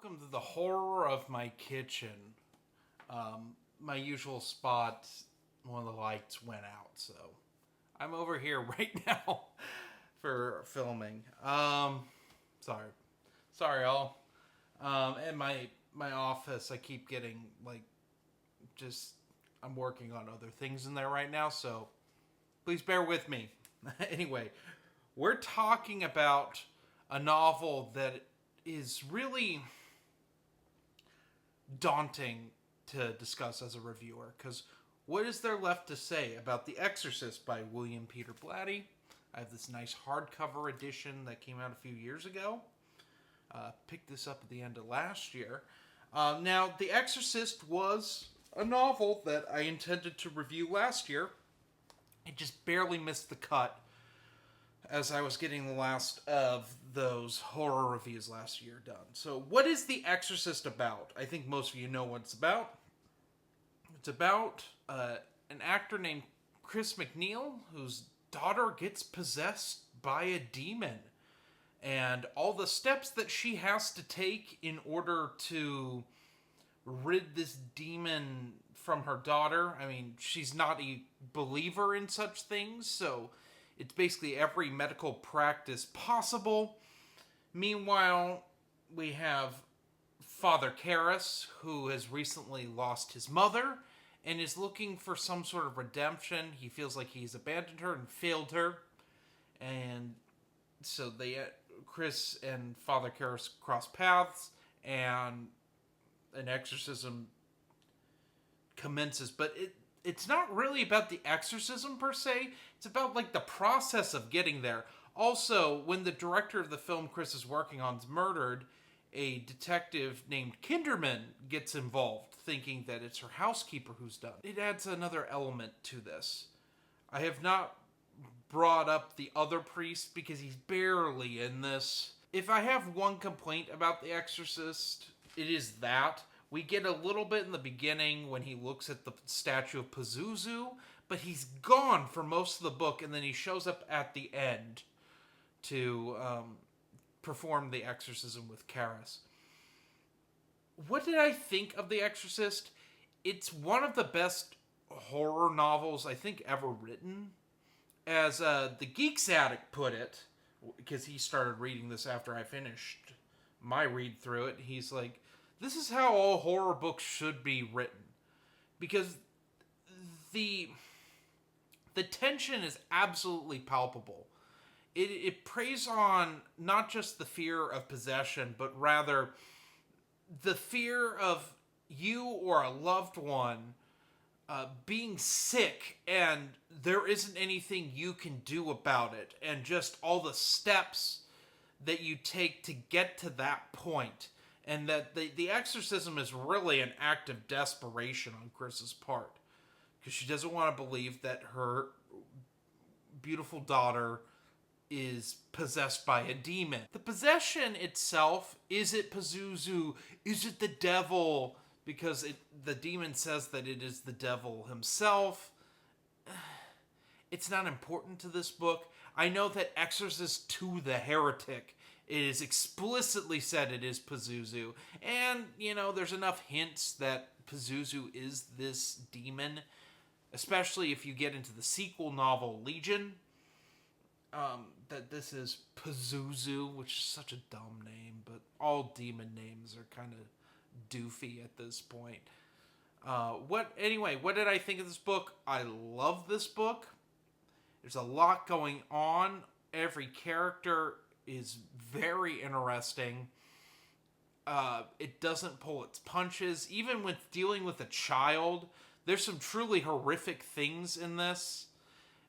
Welcome to the horror of my kitchen. My usual spot, one of the lights went out, so I'm over here right now for filming. Sorry, all. In my office, I keep getting I'm working on other things in there right now, so please bear with me. Anyway, we're talking about a novel that is really daunting to discuss as a reviewer, because what is there left to say about The Exorcist by William Peter Blatty? I have this nice hardcover edition that came out a few years ago. Picked this up at the end of last year. Now, The Exorcist was a novel that I intended to review last year. It just barely missed the cut as I was getting the last of those horror reviews last year done. So, what is The Exorcist about? I think most of you know what it's about. It's about an actor named Chris McNeil, whose daughter gets possessed by a demon. And all the steps that she has to take in order to rid this demon from her daughter. I mean, she's not a believer in such things, so it's basically every medical practice possible. Meanwhile, we have Father Karras, who has recently lost his mother and is looking for some sort of redemption. He feels like he's abandoned her and failed her. And so Chris and Father Karras cross paths, and an exorcism commences. But it's not really about the exorcism per se. It's about the process of getting there. Also, when the director of the film Chris is working on is murdered, a detective named Kinderman gets involved, thinking that it's her housekeeper who's done. It adds another element to this. I have not brought up the other priest because he's barely in this. If I have one complaint about The Exorcist, it is that we get a little bit in the beginning when he looks at the statue of Pazuzu, but he's gone for most of the book, and then he shows up at the end to perform the exorcism with Karras. What did I think of The Exorcist? It's one of the best horror novels I think ever written. As the Geeks Addict put it, because he started reading this after I finished my read through it, he's like, this is how all horror books should be written. Because the tension is absolutely palpable. It preys on not just the fear of possession, but rather the fear of you or a loved one being sick and there isn't anything you can do about it, and just all the steps that you take to get to that point. And that the exorcism is really an act of desperation on Chris's part, because she doesn't want to believe that her beautiful daughter is possessed by a demon. The possession itself, is it Pazuzu? Is it the devil? Because the demon says that it is the devil himself. It's not important to this book. I know that Exorcist II the Heretic, it is explicitly said it is Pazuzu. And, there's enough hints that Pazuzu is this demon, especially if you get into the sequel novel, Legion. That this is Pazuzu, which is such a dumb name, but all demon names are kind of doofy at this point. What did I think of this book? I love this book. There's a lot going on. Every character is very interesting. It doesn't pull its punches. Even with dealing with a child, there's some truly horrific things in this.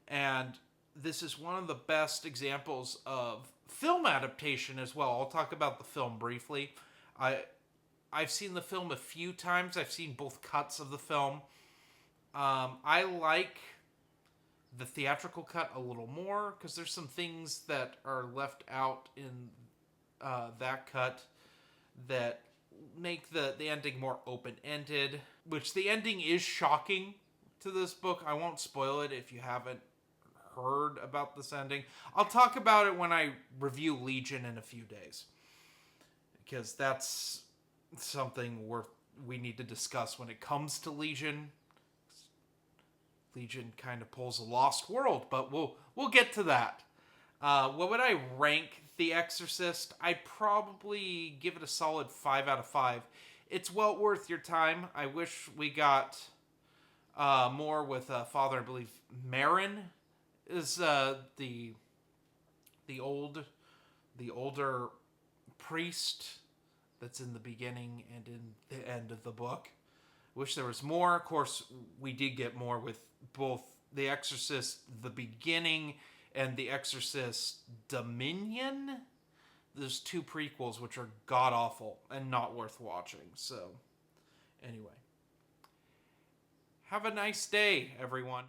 And this is one of the best examples of film adaptation as well. I'll talk about the film briefly. I've seen the film a few times. I've seen both cuts of the film. I like the theatrical cut a little more, because there's some things that are left out in that cut that make the ending more open-ended, which the ending is shocking to this book. I won't spoil it if you haven't heard about this ending. I'll talk about it when I review Legion in a few days, because that's something we need to discuss when it comes to Legion. Legion kind of pulls a Lost World, but we'll get to that. What would I rank The Exorcist? I'd probably give it a solid 5 out of 5. It's well worth your time. I wish we got more with Father, I believe, Marin is the older priest that's in the beginning and in the end of the book. Wish there was more. Of course, we did get more with both The Exorcist, the beginning, and The Exorcist Dominion. There's 2 prequels which are god awful and not worth watching. So, anyway. Have a nice day, everyone.